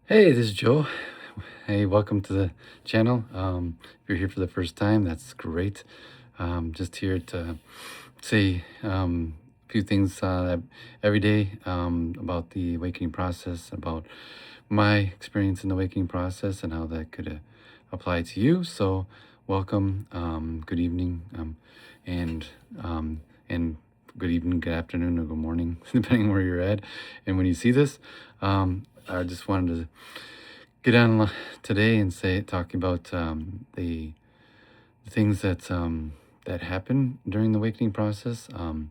Hey, this is Joe. Hey, welcome to the channel. If you're here for the first time, that's great. Just here to say a few things every day about the awakening process, about my experience in the awakening process, and how that could apply to you. So, welcome. Good evening, and um, and good evening, good afternoon, or good morning, depending where you're at, and when you see this. I just wanted to get on today and talking about the things that happen during the awakening process, and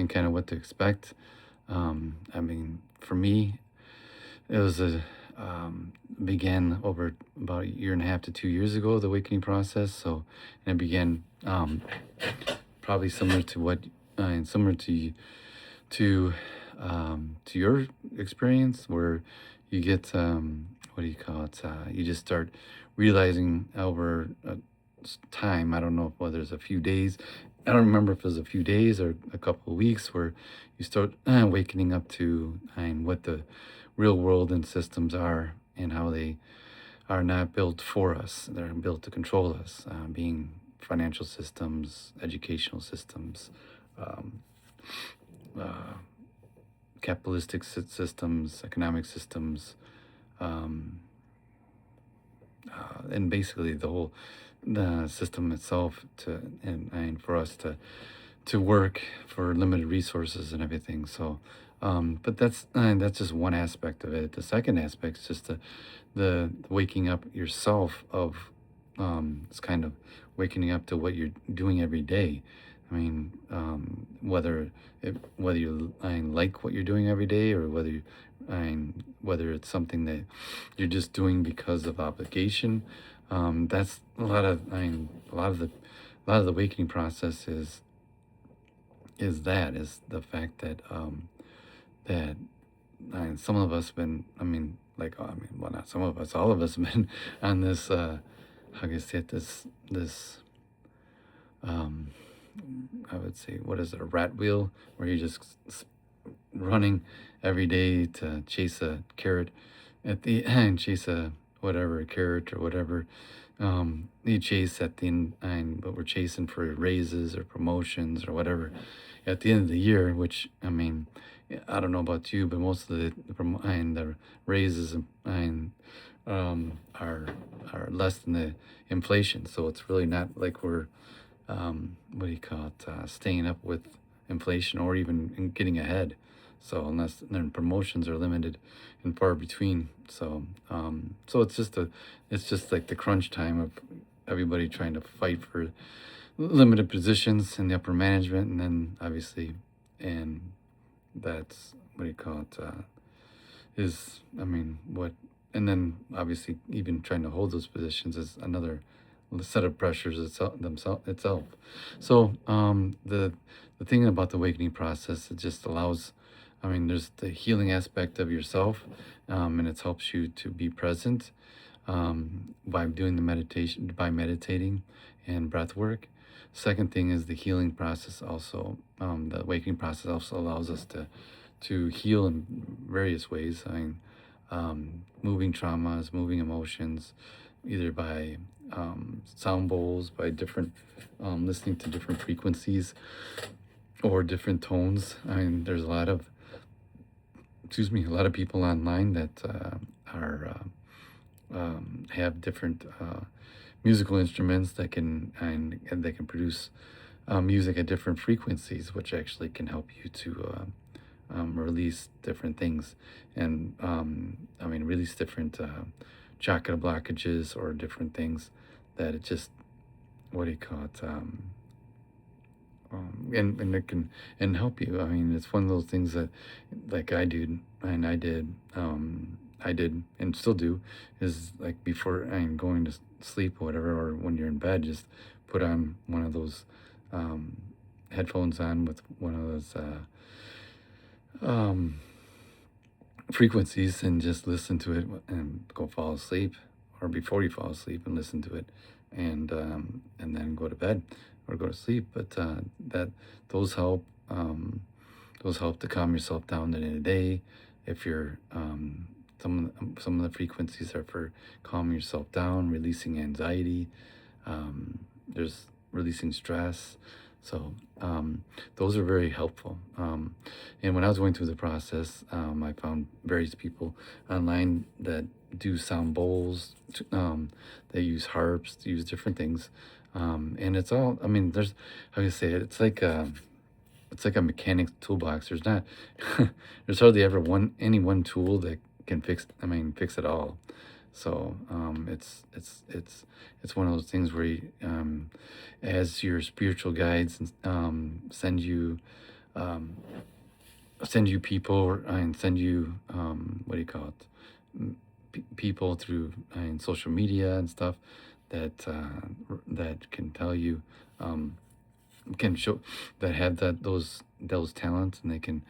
kind of what to expect. I mean, for me, it was a began over about a year and a half to 2 years ago, the awakening process. So, and it began probably similar to what and similar to to your experience, where you get what do you call it? You just start realizing over time. I don't know whether it's a few days. I don't remember if it was a few days or a couple of weeks, where you start wakening up to and what the real world and systems are, and how they are not built for us. They're built to control us, being financial systems, educational systems, um, uh, capitalistic systems, economic systems, um, and basically the system itself and for us to work for limited resources and everything. So, but that's just one aspect of it. The second aspect is just the waking up yourself of it's kind of waking up to what you're doing every day. I mean, whether you like what you're doing every day, or whether it's something that you're just doing because of obligation. That's a lot of a lot of the awakening process is the fact that that some of us been, well, not some of us, all of us have been on this how can I say it, this um I would say, what is it, a rat wheel, where you're just running every day to chase a carrot at the end, chase a whatever, a carrot or whatever you chase at the end, but we're chasing for raises or promotions or whatever at the end of the year. Which, I mean, I don't know about you, but most of the raises are less than the inflation. So it's really not like we're what do you call it, staying up with inflation, or even getting ahead. So unless then promotions are limited and far between. So so it's just like the crunch time of everybody trying to fight for limited positions in the upper management, and then obviously, and that's what do you call it, is, I mean, what, and then obviously even trying to hold those positions is another set of pressures itself. So the thing about the awakening process, it just allows, I mean, there's the healing aspect of yourself, and it helps you to be present by doing the meditation, by meditating and breath work. Second thing is the healing process. Also, the awakening process also allows us to heal in various ways. I mean, moving traumas, moving emotions, either by sound bowls, by different listening to different frequencies or different tones. I mean, there's a lot of, excuse me, a lot of people online that are have different musical instruments that can, and they can produce music at different frequencies, which actually can help you to release different things, and I mean, release different chakra blockages or different things that it just, what do you call it, and it can and help you. I mean, it's one of those things that, like I do, and I did and still do, is like before I'm going to sleep or whatever, or when you're in bed, just put on one of those um, headphones on with one of those um, frequencies, and just listen to it and go fall asleep, or before you fall asleep and listen to it, and then go to bed or go to sleep. But that those help, those help to calm yourself down in the day. If you're some of the frequencies are for calming yourself down, releasing anxiety. There's releasing stress. So those are very helpful. And when I was going through the process, I found various people online that do sound bowls. They use harps, use different things, and it's all. I mean, there's how you say it. It's like a mechanic's toolbox. There's not there's hardly ever any one tool that can fix. I mean, fix it all. So it's one of those things where as your spiritual guides um, send you people and send you what do you call it? People through social media and stuff that can tell you. Can show that have those talents, and they can,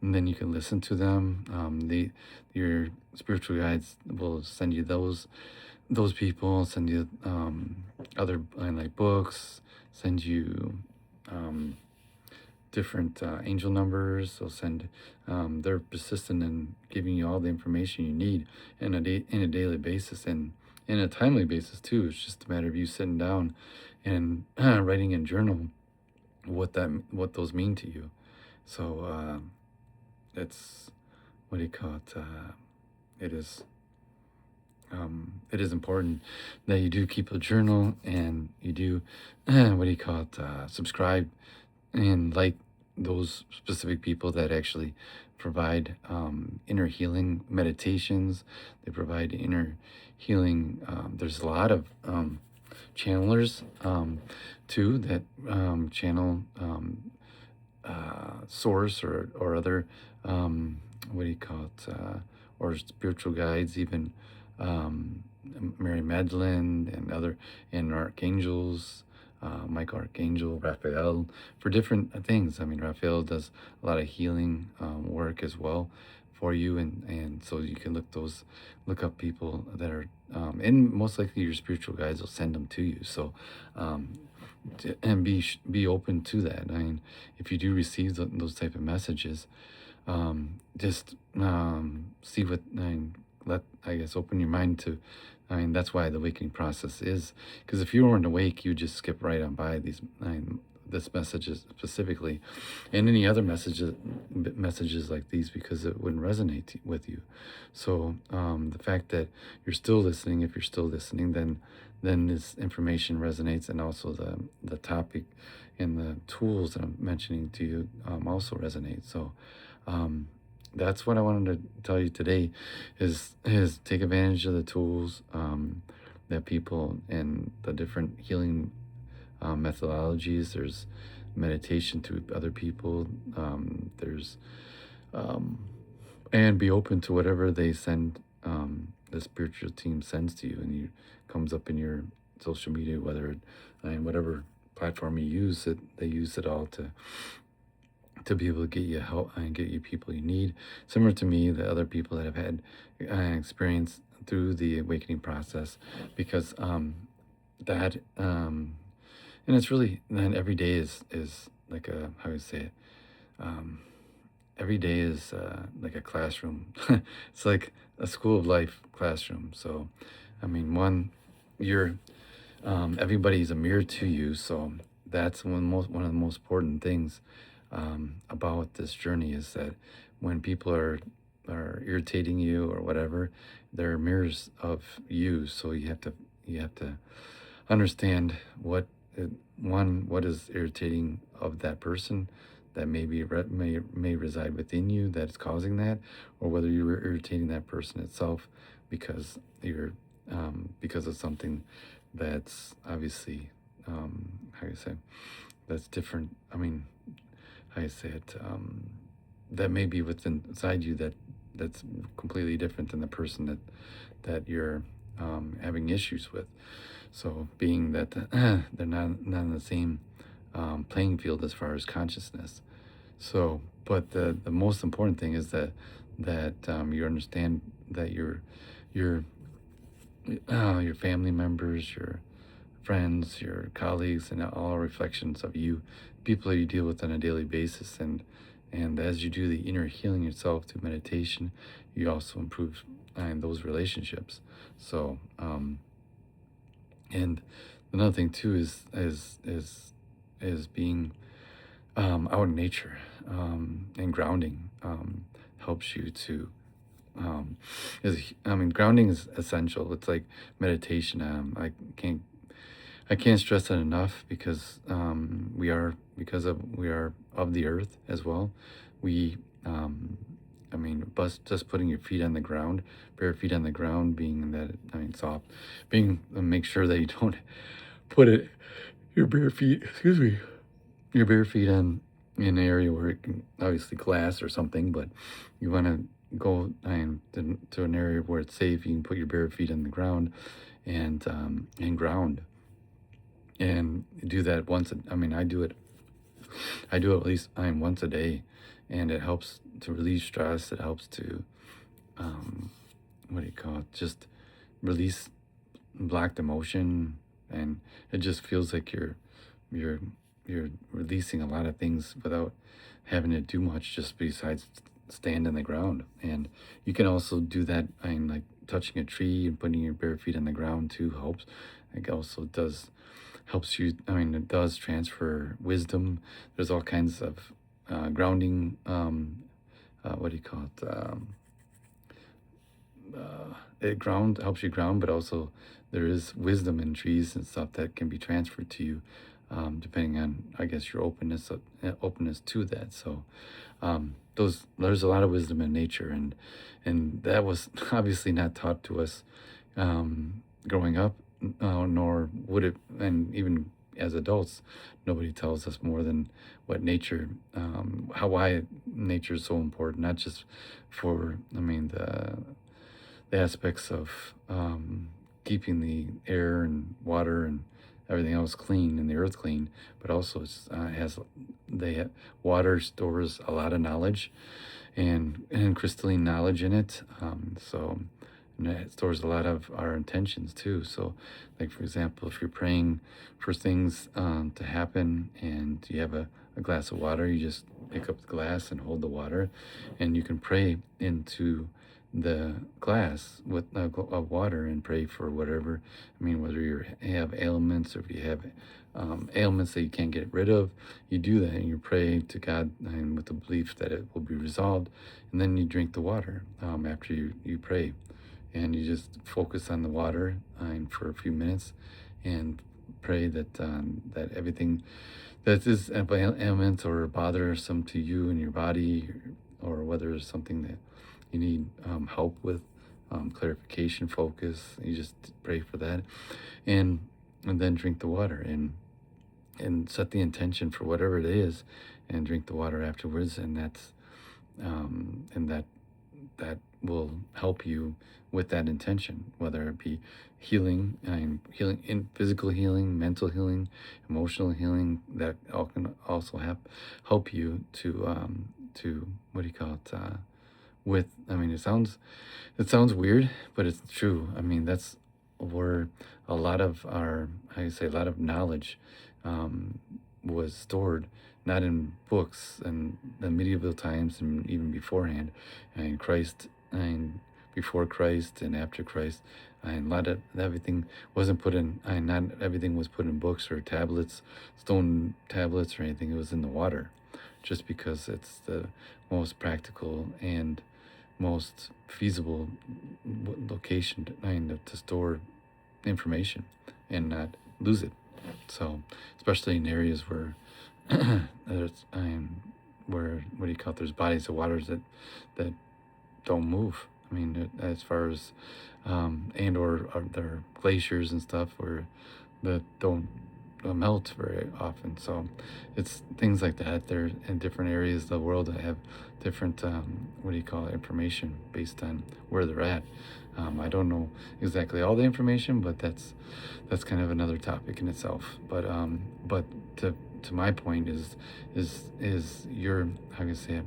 and then you can listen to them. The Your spiritual guides will send you those people, send you other like books, send you um, different angel numbers. They'll send. They're persistent in giving you all the information you need in a daily basis, and in a timely basis too. It's just a matter of you sitting down and writing in journal what those mean to you. So it's what do you call it? It is it is important that you do keep a journal, and you do what do you call it? Subscribe and like those specific people that actually provide inner healing meditations. They provide inner healing. There's a lot of channelers too that channel source or other what do you call it or spiritual guides, even um, Mary Magdalene and other and archangels, Michael Archangel, Raphael, for different things. I mean, Raphael does a lot of healing work as well for you, and so you can look up people that are and most likely your spiritual guides will send them to you. So um, and be open to that. I mean, if you do receive those type of messages, just see what I mean, let I guess open your mind to. I mean, that's why the awakening process is, because if you weren't awake, you just skip right on by these. I mean, this messages specifically, and any other messages like these, because it wouldn't resonate with you. So the fact that you're still listening, if you're still listening, then this information resonates, and also the topic and the tools that I'm mentioning to you also resonate. So um, that's what I wanted to tell you today is take advantage of the tools that people and the different healing methodologies. There's meditation through other people. There's and be open to whatever they send. The spiritual team sends to you, and you comes up in your social media, whether and whatever platform you use it, they use it all to be able to get you help and get you people you need. Similar to me, the other people that have had experience through the awakening process, because that and it's really, then every day is like a, how do you say it? Um, every day is like a classroom. It's like a school of life classroom. So, I mean, you're everybody's a mirror to you. So that's one of the most important things about this journey, is that when people are irritating you or whatever, they're mirrors of you. So you have to understand what is irritating of that person, that may reside within you, that's causing that, or whether you're irritating that person itself because because of something that's obviously how you say, that's different. I mean, how you say it, that may be within inside you, that's completely different than the person that you're having issues with. So, being that they're not in the same playing field as far as consciousness. So, but the most important thing is that you understand that your your family members, your friends, your colleagues, and all reflections of you, people that you deal with on a daily basis, and as you do the inner healing yourself through meditation, you also improve and those relationships. So and another thing too is being out in nature, and grounding helps you to I mean, grounding is essential. It's like meditation. I can't stress that enough, because we are of the earth as well. We I mean, just putting your feet on the ground, bare feet on the ground, being that, I mean, soft, being make sure that you don't put it your bare feet. Excuse me, your bare feet on in an area where it can, obviously glass or something, but you want to go to an area where it's safe. You can put your bare feet on the ground and ground, and do that once. I mean, I do it at least once a day, and it helps to relieve stress. It helps to what do you call it? Just release blocked emotion, and it just feels like you're you're releasing a lot of things without having to do much, just besides stand on the ground. And you can also do that, like touching a tree and putting your bare feet on the ground too helps. It also does helps you. I mean, it does transfer wisdom. There's all kinds of grounding. What do you call it? It ground helps you ground, but also there is wisdom in trees and stuff that can be transferred to you, depending on, I guess, your openness to that. So those there's a lot of wisdom in nature, and that was obviously not taught to us growing up, nor would it, and even as adults, nobody tells us more than what nature, why nature is so important, not just for, I mean, the aspects of keeping the air and water and everything else clean and the earth clean, but also has water stores a lot of knowledge and crystalline knowledge in it. And it stores a lot of our intentions too. So, like for example, if you're praying for things to happen and you have a glass of water, you just pick up the glass and hold the water, and you can pray into the glass with of water and pray for whatever. I mean, whether you have ailments or if you have ailments that you can't get rid of, you do that and you pray to God, and with the belief that it will be resolved. And then you drink the water after you pray, and you just focus on the water for a few minutes and pray that that everything that is ailment or bothersome to you and your body, or whether it's something that you need help with, clarification, focus, you just pray for that, and then drink the water, and set the intention for whatever it is, and drink the water afterwards, and and that will help you with that intention, whether it be healing, healing in physical healing, mental healing, emotional healing. That all can also help you to what do you call it? With, I mean, it sounds weird, but it's true. I mean, that's where a lot of our, how you say, a lot of knowledge was stored, not in books and the medieval times and even beforehand, and Christ, and before Christ and after Christ. And a lot of everything wasn't put in, and not everything was put in books or tablets, stone tablets or anything. It was in the water, just because it's the most practical and most feasible location to store information and not lose it. So, especially in areas where there's where, what do you call it? There's bodies of waters that don't move. I mean, as far as and or are there glaciers and stuff where that don't melt very often. So it's things like that. They're in different areas of the world that have different what do you call it, information based on where they're at. I don't know exactly all the information, but that's kind of another topic in itself. But to my point is your, how can I say it?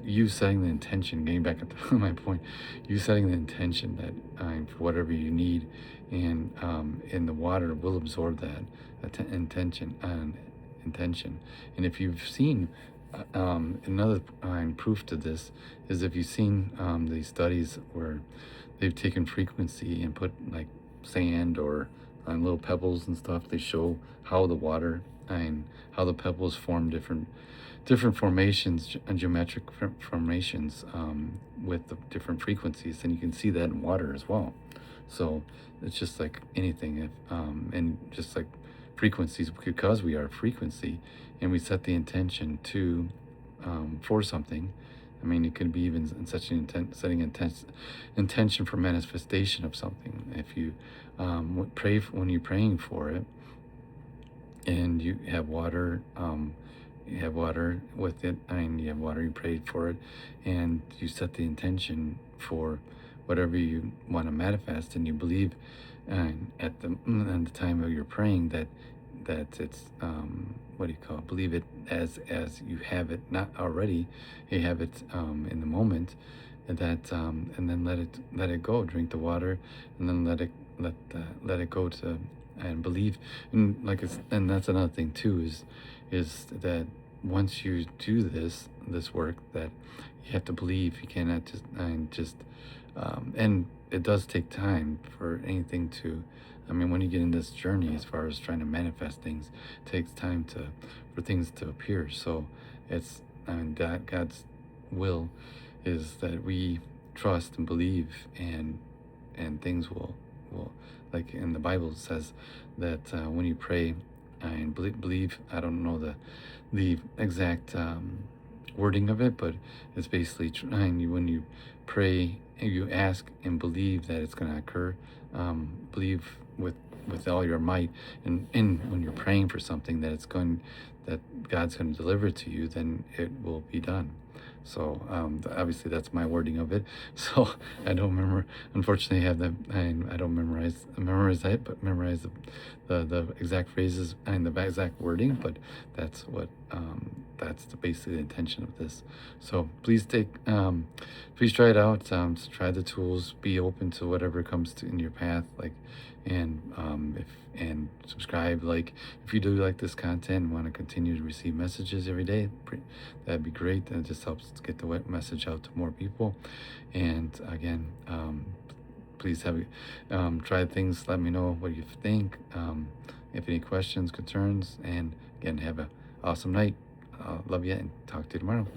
You setting the intention, getting back to my point, you setting the intention that for whatever you need, and the water will absorb that intention. And if you've seen Another proof to this is if you've seen these studies where they've taken frequency and put like sand or little pebbles and stuff. They show how the water and how the pebbles form different formations, geometric formations with the different frequencies, and you can see that in water as well. So it's just like anything, if, and just like frequencies, because we are frequency, and we set the intention to for something. I mean, it could be even in such an setting intention for manifestation of something. If you when you're praying for it, and you have water with it. I mean, you have water, you prayed for it, and you set the intention for whatever you want to manifest, and you believe, and at the time of your praying that it's what do you call it? Believe it as you have it, not already, you have it in the moment, and that and then let it go. Drink the water, and then let it go to and believe, and and that's another thing too is that once you do this work, that you have to believe. You cannot just and it does take time for anything to, I mean, when you get in this journey as far as trying to manifest things, it takes time for things to appear. So it's, I mean, that God's will is that we trust and believe, and things will, like in the Bible it says that when you pray and believe, I don't know the exact wording of it, but it's basically trying you, when you pray and you ask and believe that it's going to occur, believe with all your might, and when you're praying for something that God's going to deliver it to you, then it will be done. So obviously that's my wording of it. So I don't remember. Unfortunately, I have that. I don't memorize that, but memorize the exact phrases and the exact wording. But that's what that's basically the intention of this. So please try it out. Try the tools. Be open to whatever comes in your path. And subscribe. Like, if you do like this content and want to continue to receive messages every day, that'd be great. That just helps to get the message out to more people. And again, please try things. Let me know what you think. If any questions, concerns, and again, have a awesome night. Love you, and talk to you tomorrow.